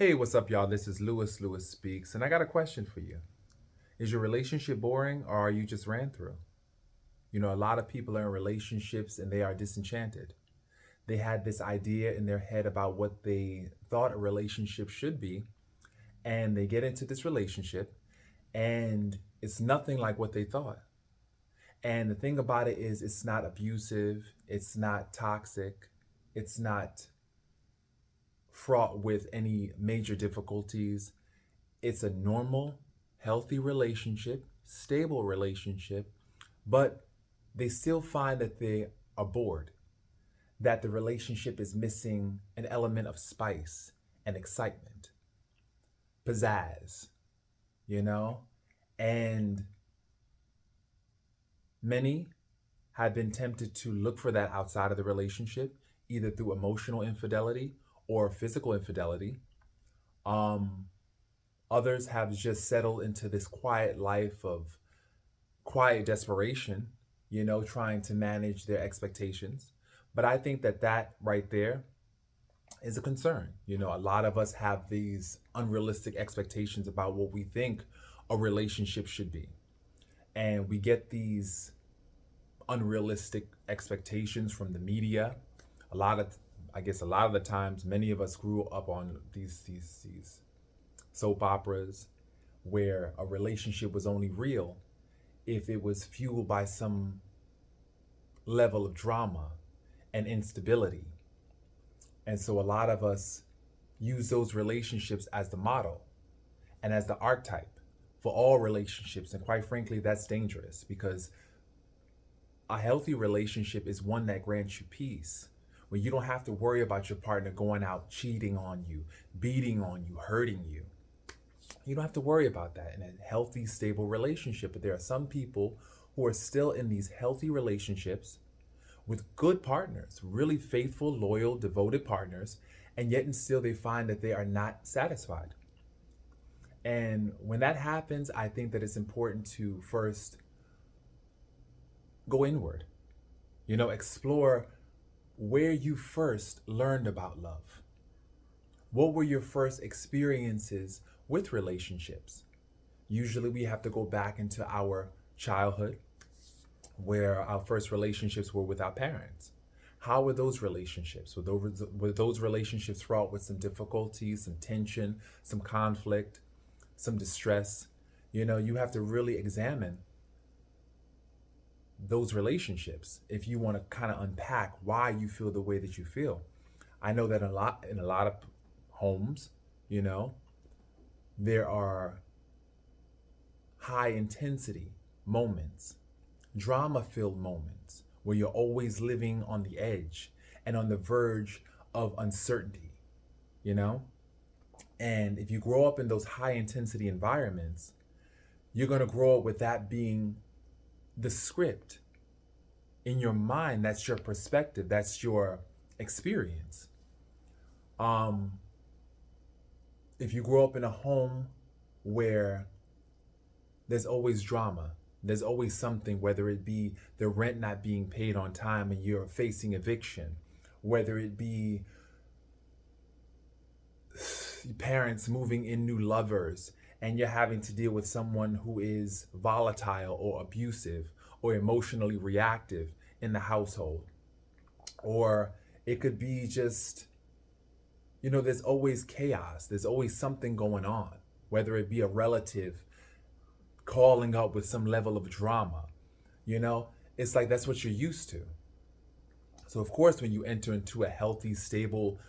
Hey, what's up, y'all? This is Lewis Speaks, and I got a question for you. Is your relationship boring or are you just ran through? A lot of people are in relationships and they are disenchanted. They had this idea in their head about what they thought a relationship should be, and they get into this relationship and it's nothing like what they thought. And the thing about it is, it's not abusive, it's not toxic, it's not fraught with any major difficulties. It's a normal, healthy relationship, stable relationship, but they still find that they are bored, that the relationship is missing an element of spice and excitement, pizzazz, you know? And many have been tempted to look for that outside of the relationship, either through emotional infidelity or physical infidelity. Um, Others have just settled into this quiet life of quiet desperation, trying to manage their expectations. But I think that that right there is a concern. A lot of us have these unrealistic expectations about what we think a relationship should be. And we get these unrealistic expectations from the media. A lot of I guess a lot of the times many of us grew up on these soap operas where a relationship was only real if it was fueled by some level of drama and instability. And so a lot of us use those relationships as the model and as the archetype for all relationships. And quite frankly, that's dangerous because a healthy relationship is one that grants you peace, where you don't have to worry about your partner going out cheating on you, beating on you, hurting you. You don't have to worry about that in a healthy, stable relationship. But there are some people who are still in these healthy relationships with good partners, really faithful, loyal, devoted partners, and yet and still they find that they are not satisfied. And when that happens, I think that it's important to first go inward, explore where you first learned about love. What were your first experiences with relationships? Usually we have to go back into our childhood where our first relationships were with our parents. How were those relationships? Were those relationships fraught with some difficulties, some tension, some conflict, some distress? You have to really examine those relationships if you want to kind of unpack why you feel the way that you feel. I know that in a lot of homes, you know, there are high intensity moments, drama filled moments where you're always living on the edge and on the verge of uncertainty, you know? And if you grow up in those high intensity environments, you're going to grow up with that being the script in your mind. That's your perspective, that's your experience. Um, if you grow up in a home where there's always drama, there's always something, whether it be the rent not being paid on time and you're facing eviction, whether it be parents moving in new lovers and you're having to deal with someone who is volatile or abusive or emotionally reactive in the household. Or it could be just, there's always chaos, there's always something going on, whether it be a relative calling up with some level of drama. It's like that's what you're used to. So, of course, when you enter into a healthy, stable,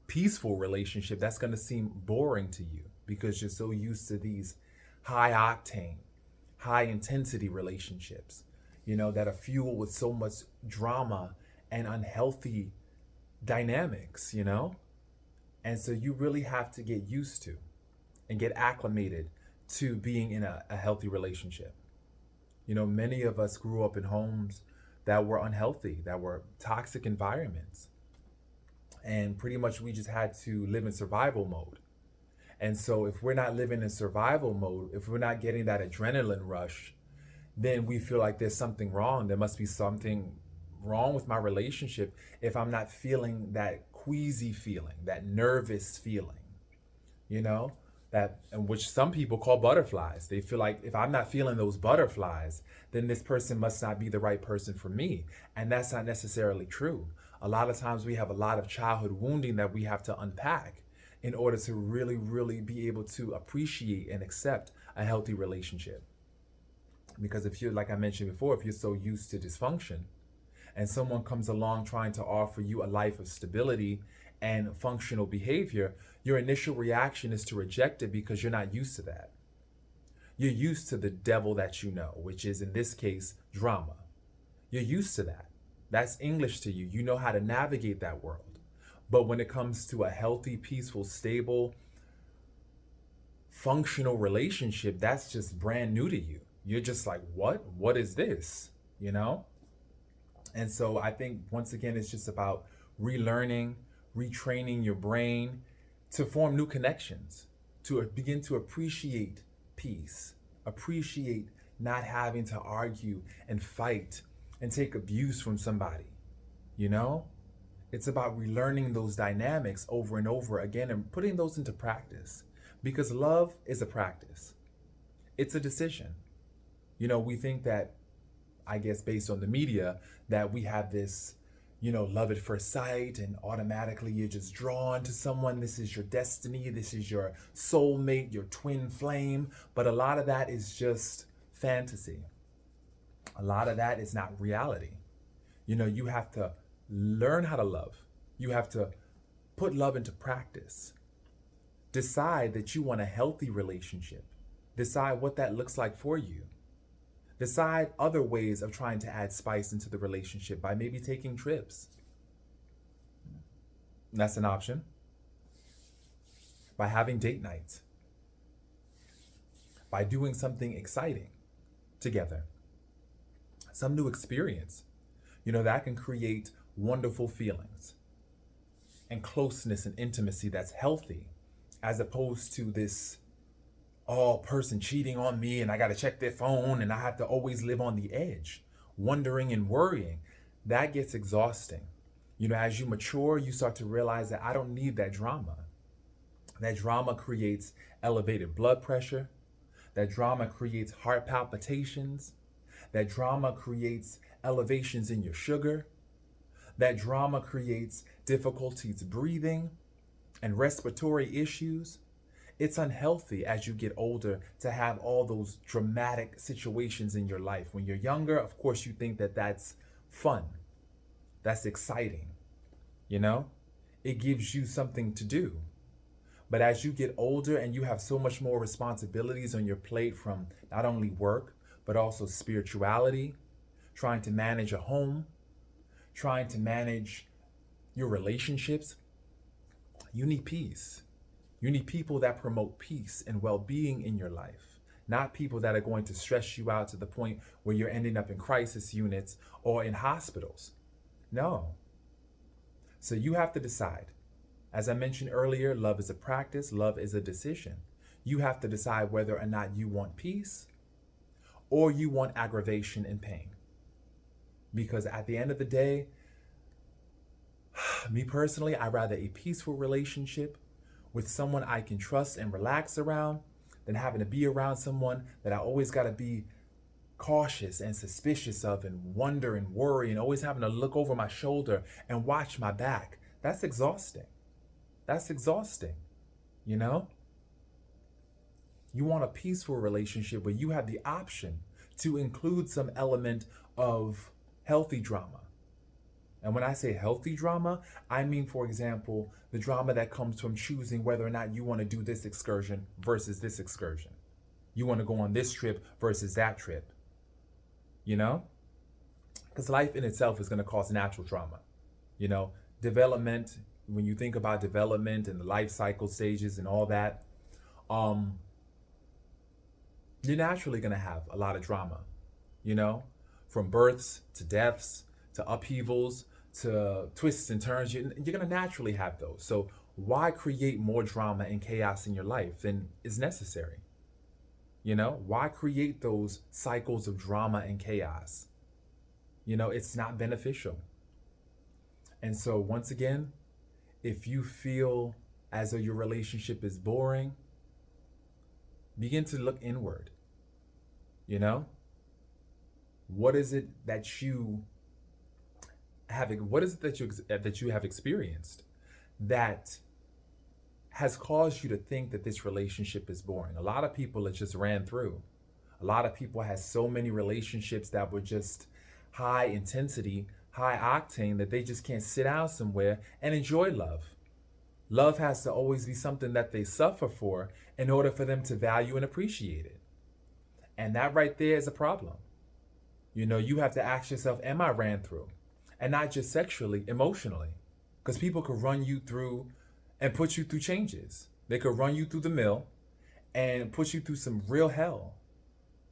peaceful relationship, that's going to seem boring to you because you're so used to these high octane, high intensity relationships, that are fueled with so much drama and unhealthy dynamics. And so you really have to get used to and get acclimated to being in a healthy relationship. Many of us grew up in homes that were unhealthy, that were toxic environments. And pretty much we just had to live in survival mode. And so if we're not living in survival mode, if we're not getting that adrenaline rush, then we feel like there's something wrong. There must be something wrong with my relationship if I'm not feeling that queasy feeling, that nervous feeling. you know, that, and which some people call butterflies. They feel like if I'm not feeling those butterflies, then this person must not be the right person for me. And that's not necessarily true. A lot of times we have a lot of childhood wounding that we have to unpack in order to really, really be able to appreciate and accept a healthy relationship. Because if you're, like I mentioned before, if you're so used to dysfunction and someone comes along trying to offer you a life of stability and functional behavior, your initial reaction is to reject it because you're not used to that. You're used to the devil that you know, which is in this case, drama. You're used to that. That's English to you. You know how to navigate that world. But when it comes to a healthy, peaceful, stable, functional relationship, that's just brand new to you. You're just like, what? What is this? You know? And so I think once again, it's just about relearning, retraining your brain to form new connections, to begin to appreciate peace, appreciate not having to argue and fight and take abuse from somebody. You know, it's about relearning those dynamics over and over again and putting those into practice, because love is a practice, it's a decision. You know, we think that, I guess, based on the media, that we have this, you know, love at first sight and automatically you're just drawn to someone. This is your destiny. This is your soulmate, your twin flame. But a lot of that is just fantasy. A lot of that is not reality. You know, you have to learn how to love. You have to put love into practice. Decide that you want a healthy relationship. Decide what that looks like for you. Decide other ways of trying to add spice into the relationship by maybe taking trips. That's an option. By having date nights. By doing something exciting together. Some new experience. You know, that can create wonderful feelings and closeness and intimacy that's healthy, as opposed to this person cheating on me and I got to check their phone and I have to always live on the edge, wondering and worrying. That gets exhausting. You know, as you mature, you start to realize that I don't need that drama. That drama creates elevated blood pressure. That drama creates heart palpitations. That drama creates elevations in your sugar. That drama creates difficulties breathing and respiratory issues. It's unhealthy as you get older to have all those dramatic situations in your life. When you're younger, of course, you think that that's fun. That's exciting. You know, it gives you something to do. But as you get older and you have so much more responsibilities on your plate, from not only work, but also spirituality, trying to manage a home, trying to manage your relationships, you need peace. You need people that promote peace and well-being in your life, not people that are going to stress you out to the point where you're ending up in crisis units or in hospitals. No. So you have to decide. As I mentioned earlier, love is a practice, love is a decision. You have to decide whether or not you want peace or you want aggravation and pain. Because at the end of the day, me personally, I'd rather a peaceful relationship with someone I can trust and relax around than having to be around someone that I always got to be cautious and suspicious of and wonder and worry and always having to look over my shoulder and watch my back. That's exhausting. That's exhausting, you know? You want a peaceful relationship where you have the option to include some element of healthy drama. And when I say healthy drama, I mean, for example, the drama that comes from choosing whether or not you want to do this excursion versus this excursion. You want to go on this trip versus that trip. You know? Because life in itself is going to cause natural drama. You know, development, when you think about development and the life cycle stages and all that, you're naturally going to have a lot of drama, you know, from births to deaths to upheavals to twists and turns. You're going to naturally have those. So why create more drama and chaos in your life than is necessary? You know, why create those cycles of drama and chaos? You know, it's not beneficial. And so once again, if you feel as though your relationship is boring, begin to look inward. You know, what is it that you have experienced that has caused you to think that this relationship is boring? A lot of people it just ran through. A lot of people had so many relationships that were just high intensity, high octane, that they just can't sit down somewhere and enjoy love. Love has to always be something that they suffer for in order for them to value and appreciate it. And that right there is a problem. You know, you have to ask yourself, am I ran through? And not just sexually, emotionally. Because people could run you through and put you through changes. They could run you through the mill and put you through some real hell.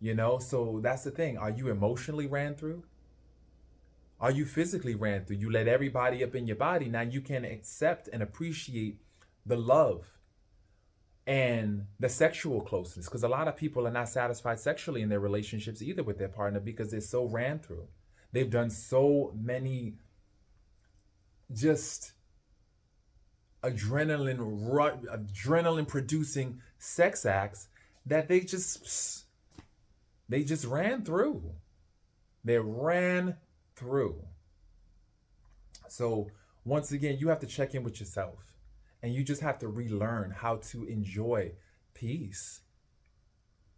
You know, so that's the thing. Are you emotionally ran through? Are you physically ran through? You let everybody up in your body. Now you can accept and appreciate the love and the sexual closeness. Because a lot of people are not satisfied sexually in their relationships either with their partner because they're so ran through. They've done so many just adrenaline producing sex acts that they just ran through. They ran through. So once again, you have to check in with yourself, and you just have to relearn how to enjoy peace.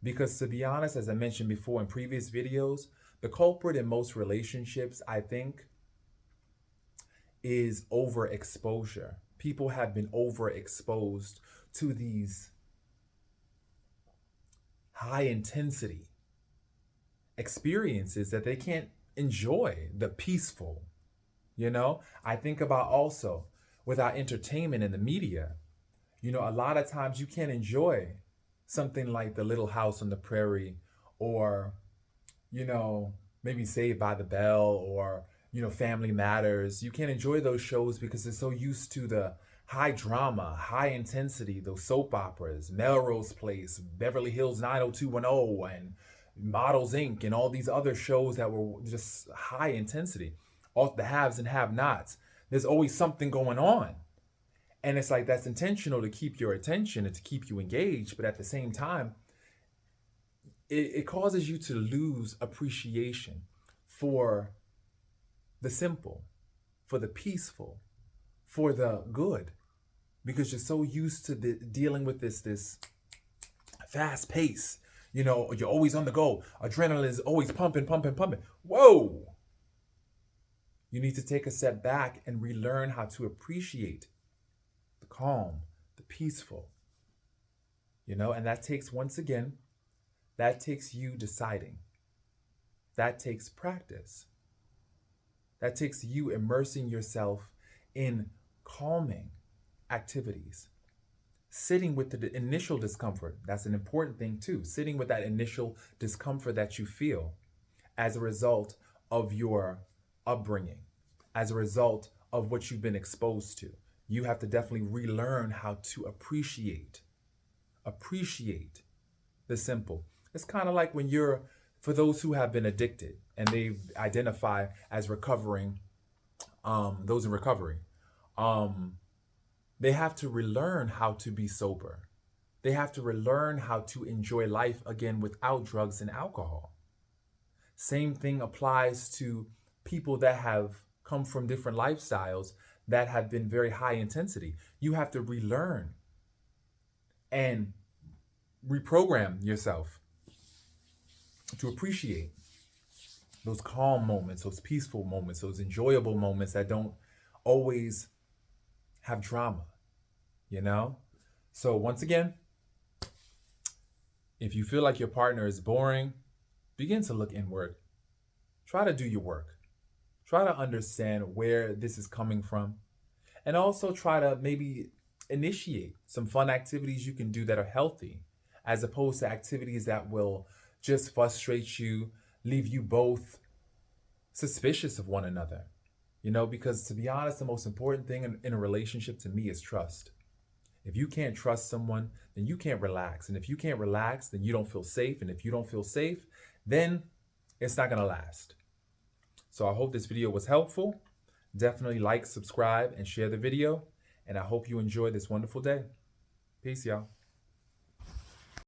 Because to be honest, as I mentioned before in previous videos, the culprit in most relationships, I think, is overexposure. People have been overexposed to these high intensity experiences that they can't enjoy the peaceful. You know, I think about also with our entertainment and the media, you know, a lot of times you can't enjoy something like The Little House on the Prairie, or, you know, maybe Saved by the Bell, or, you know, Family Matters. You can't enjoy those shows because they're so used to the high drama, high intensity, those soap operas, Melrose Place, Beverly Hills 90210, and Models Inc., and all these other shows that were just high intensity. All the haves and have-nots. There's always something going on. And it's like that's intentional to keep your attention and to keep you engaged. But at the same time, it causes you to lose appreciation for the simple, for the peaceful, for the good. Because you're so used to dealing with this fast pace. You know, you're always on the go. Adrenaline is always pumping. Whoa! You need to take a step back and relearn how to appreciate the calm, the peaceful. You know, and that takes, once again, that takes you deciding. That takes practice. That takes you immersing yourself in calming activities. Sitting with the initial discomfort. That's an important thing too. Sitting with that initial discomfort that you feel as a result of your upbringing, as a result of what you've been exposed to. You have to definitely relearn how to appreciate the simple. It's kind of like when for those who have been addicted and they identify as recovering, those in recovery, they have to relearn how to be sober. They have to relearn how to enjoy life again without drugs and alcohol. Same thing applies to people that have come from different lifestyles that have been very high intensity. You have to relearn and reprogram yourself to appreciate those calm moments, those peaceful moments, those enjoyable moments that don't always have drama, you know? So once again, if you feel like your partner is boring, begin to look inward. Try to do your work. Try to understand where this is coming from. And also try to maybe initiate some fun activities you can do that are healthy, as opposed to activities that will just frustrate you, leave you both suspicious of one another. You know, because to be honest, the most important thing in a relationship to me is trust. If you can't trust someone, then you can't relax. And if you can't relax, then you don't feel safe. And if you don't feel safe, then it's not going to last. So I hope this video was helpful. Definitely like, subscribe, and share the video. And I hope you enjoy this wonderful day. Peace, y'all.